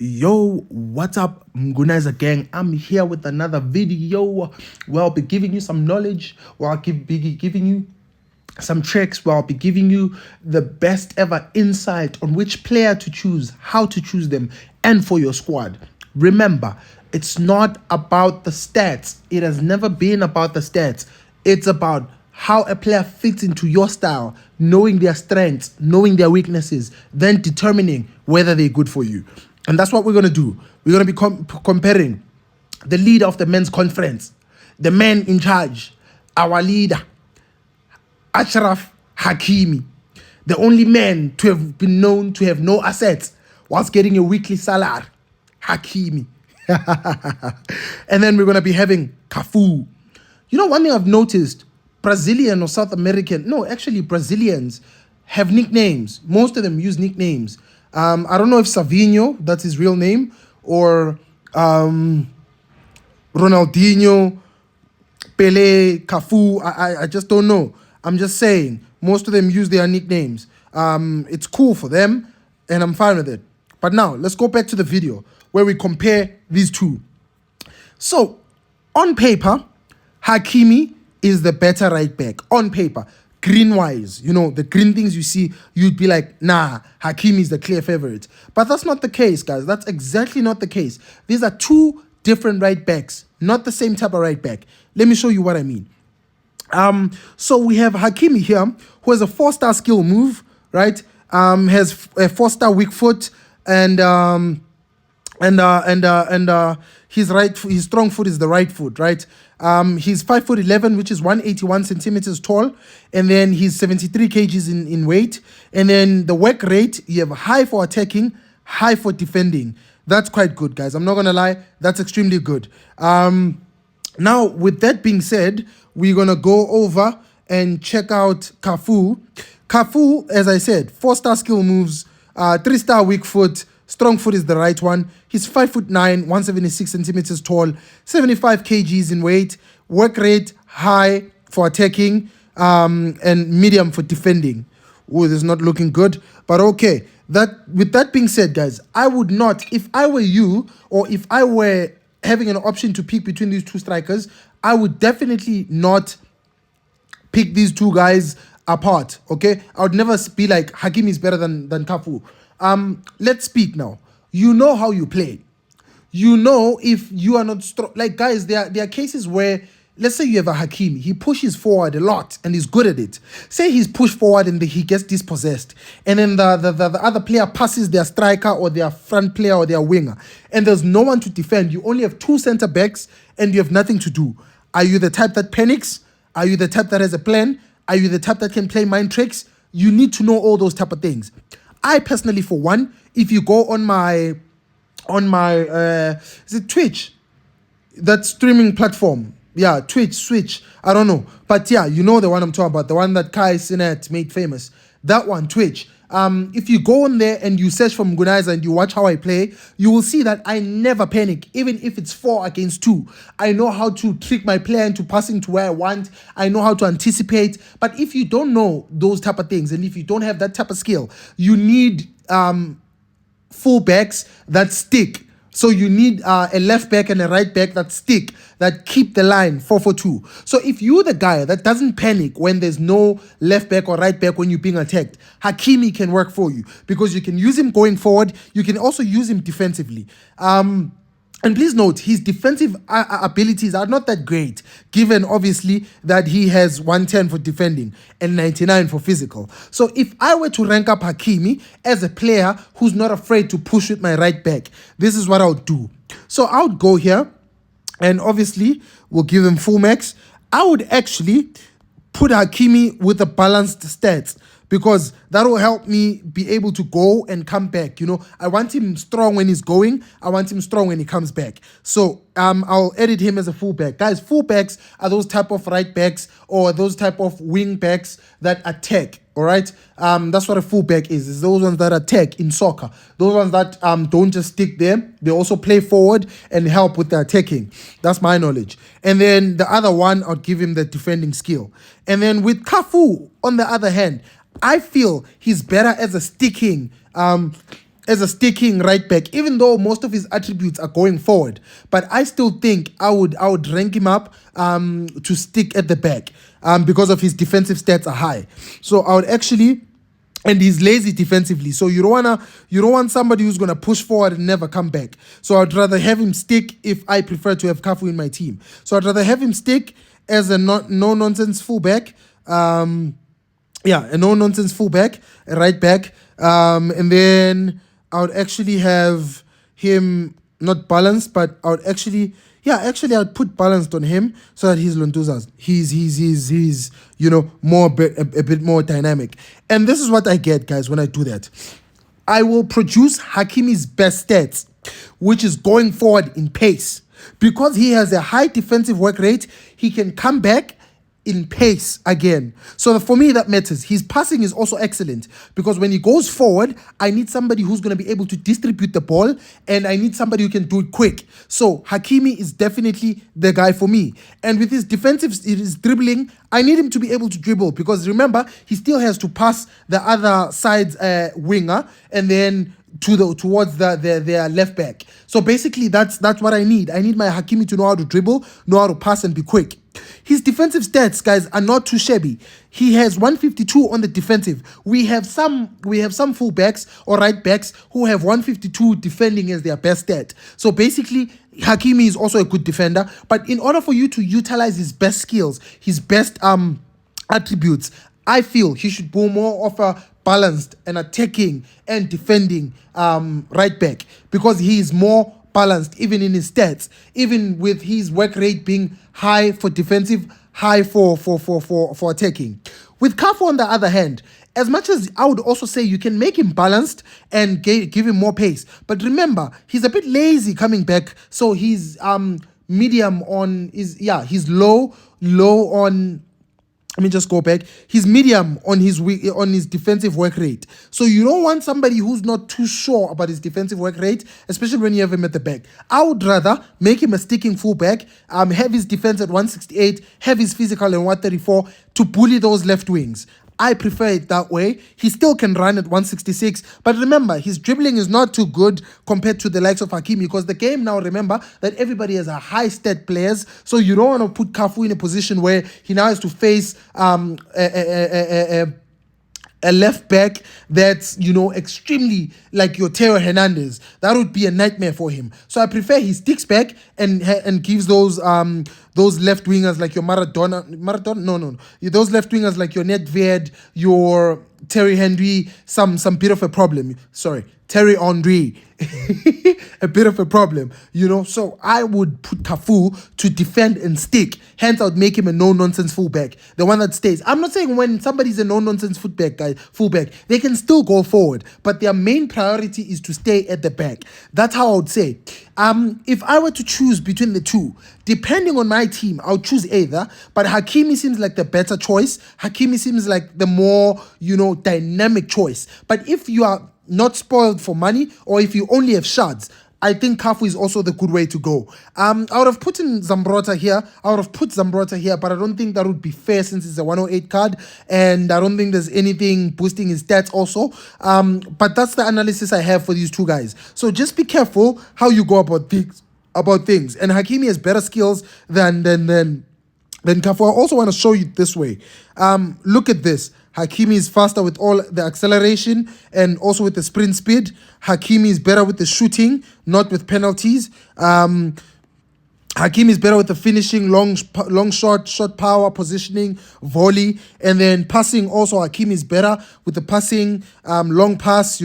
Yo, what's up, Mgunaiza gang? I'm here with another video where I'll be giving you some knowledge, where I'll be giving you some tricks, where I'll be giving you the best ever insight on which player to choose, how to choose them, and for your squad. Remember, it's not about the stats. It has never been about the stats. It's about how a player fits into your style, knowing their strengths, knowing their weaknesses, then determining whether they're good for you. And that's what we're going to do. We're going to be comparing the leader of the men's conference, the man in charge, our leader, Achraf Hakimi, the only man to have been known to have no assets whilst getting a weekly salary, Hakimi. And then we're going to be having CAFU. You know, one thing I've noticed, Brazilian or South American, no, actually Brazilians have nicknames. Most of them use nicknames. I don't know if Savinho, that's his real name, or Ronaldinho, Pele, CAFU, I just don't know. I'm just saying, most of them use their nicknames. It's cool for them, and I'm fine with it. But now, let's go back to the video where we compare these two. So, on paper, Hakimi is the better right back. On paper, green-wise, you know, the green things you see, you'd be like, nah, Hakimi is the clear favorite. But that's not the case, guys. That's exactly not the case. These are two different right backs, not the same type of right back. Let me show you what I mean. So we have Hakimi here, who has a 4-star skill move, right? Has a 4-star weak foot, and his strong foot is the right foot, right? He's 5'11", which is 181 centimeters tall, and then he's 73 kgs in weight. And then the work rate, you have high for attacking, high for defending. That's quite good, guys. I'm not gonna lie, that's extremely good. Now, with that being said, we're gonna go over and check out CAFU. CAFU, as I said, 4-star skill moves, 3-star weak foot. Strong foot is the right one. He's 5'9", 176 centimeters tall, 75 kgs in weight. Work rate high for attacking, and medium for defending. Oh, this is not looking good, but okay. With that being said, guys, I would not, if I were you, or if I were having an option to pick between these two strikers, I would definitely not pick these two guys apart. Okay, I would never be like Hakimi is better than CAFU. Let's speak now. You know how you play. You know if you are not strong. Like, guys, there are cases where, let's say you have a Hakimi, he pushes forward a lot and he's good at it. Say he's pushed forward and he gets dispossessed, and then the other player passes their striker or their front player or their winger, and there's no one to defend. You only have 2 center backs and you have nothing to do. Are you the type that panics? Are you the type that has a plan? Are you the type that can play mind tricks? You need to know all those type of things. I personally, for one, if you go on my is it Twitch, that streaming platform? Yeah, Twitch, Switch, I don't know. But yeah, you know the one I'm talking about, the one that Kai Sinet made famous. That one, Twitch. If you go on there and you search for Mgunaiza and you watch how I play, you will see that I never panic, even if it's 4 against 2. I know how to trick my player into passing to where I want. I know how to anticipate. But if you don't know those type of things, and if you don't have that type of skill, you need full backs that stick. So you need a left back and a right back that stick, that keep the line 4-4-2. So if you're the guy that doesn't panic when there's no left back or right back when you're being attacked, Hakimi can work for you, because you can use him going forward. You can also use him defensively. And please note, his defensive abilities are not that great, given obviously that he has 110 for defending and 99 for physical. So if I were to rank up Hakimi as a player who's not afraid to push with my right back, this is what I would do. So I would go here, and obviously we'll give him full max. I would actually put Hakimi with a balanced stats, because that will help me be able to go and come back. You know, I want him strong when he's going. I want him strong when he comes back. So I'll edit him as a fullback. Guys, fullbacks are those type of right backs or those type of wing backs that attack. All right, that's what a fullback is. It's those ones that attack in soccer. Those ones that don't just stick there. They also play forward and help with the attacking. That's my knowledge. And then the other one, I'll give him the defending skill. And then with CAFU, on the other hand, I feel he's better as a sticking as a sticking right back, even though most of his attributes are going forward. But I still think I would rank him up to stick at the back because of his defensive stats are high. So I would actually, and he's lazy defensively. So you don't want somebody who's gonna push forward and never come back. So I'd rather have him stick if I prefer to have CAFU in my team. So I'd rather have him stick as a no nonsense fullback. A no nonsense fullback, a right back. And then I would actually have him not balanced, but I would actually I'd put balanced on him so that he's Lontuzas. He's more a bit more dynamic. And this is what I get, guys, when I do that. I will produce Hakimi's best stats, which is going forward in pace. Because he has a high defensive work rate, he can come back in pace again. So for me, that matters. His passing is also excellent because when he goes forward, I need somebody who's going to be able to distribute the ball, and I need somebody who can do it quick. So Hakimi is definitely the guy for me. And with his his dribbling, I need him to be able to dribble because remember, he still has to pass the other side's winger and then towards their left back. So basically, that's what I need. I need my Hakimi to know how to dribble, know how to pass, and be quick. His defensive stats, guys, are not too shabby. He has 152 on the defensive. We have some fullbacks or right backs who have 152 defending as their best stat. So basically, Hakimi is also a good defender. But in order for you to utilize his best skills, his best attributes, I feel he should be more of a balanced and attacking and defending right back because he is more balanced even in his stats, even with his work rate being high for defensive, high for attacking. With CAFU on the other hand, as much as I would also say you can make him balanced and give him more pace, but remember he's a bit lazy coming back, so he's medium on he's low on. Let me just go back. He's medium on his defensive work rate. So you don't want somebody who's not too sure about his defensive work rate, especially when you have him at the back. I would rather make him a sticking fullback, have his defense at 168, have his physical at 134 to bully those left wings. I prefer it that way. He still can run at 166. But remember, his dribbling is not too good compared to the likes of Hakimi because the game now, remember, that everybody has a high stat players. So you don't want to put CAFU in a position where he now has to face a left back that's, extremely like your Teo Hernandez. That would be a nightmare for him. So I prefer he sticks back and gives those left wingers like your Maradona. No. Those left wingers like your Nedved, your Terry Henry, some bit of a problem. Sorry, Terry Henry. A bit of a problem, So I would put CAFU to defend and stick. Hence, I would make him a no-nonsense fullback, the one that stays. I'm not saying when somebody's a no-nonsense fullback, they can still go forward, but their main priority is to stay at the back. That's how I would say. If I were to choose between the two, depending on my team, I would choose either. But Hakimi seems like the better choice. Hakimi seems like the more, dynamic choice. But if you are not spoiled for money, or if you only have shards, I think CAFU is also the good way to go. I would have put in Zambrotta here. But I don't think that would be fair since it's a 108 card, and I don't think there's anything boosting his stats also. But that's the analysis I have for these two guys. So just be careful how you go about things. And Hakimi has better skills than CAFU. I also want to show you this way. Look at this. Hakimi is faster with all the acceleration and also with the sprint speed. Hakimi is better with the shooting, not with penalties. Hakimi is better with the finishing, long shot power, positioning, volley, and then passing. Also, Hakimi is better with the passing, long pass,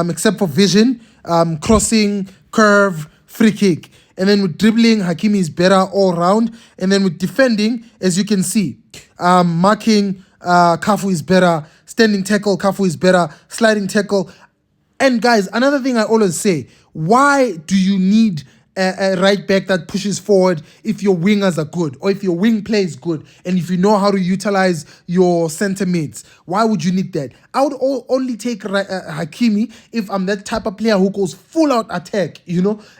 except for vision, crossing, curve, free kick. And then with dribbling, Hakimi is better all round. And then with defending, as you can see, marking, CAFU is better. Standing tackle, CAFU is better. Sliding tackle. And guys, another thing I always say, why do you need a right back that pushes forward if your wingers are good, or if your wing play is good, and if you know how to utilize your center mids? Why would you need that? I would only take Hakimi if I'm that type of player who goes full out attack,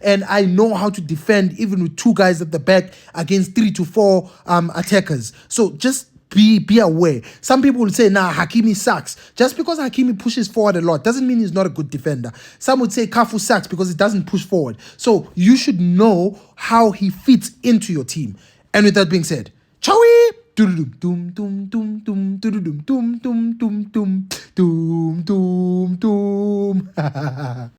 and I know how to defend even with two guys at the back against 3 to 4 attackers. So just be aware. Some people will say, nah, Hakimi sucks. Just because Hakimi pushes forward a lot doesn't mean he's not a good defender. Some would say CAFU sucks because it doesn't push forward. So you should know how he fits into your team. And with that being said, Chowie! Doom doom doom doom doom doom doom doom doom doom doom doom doom.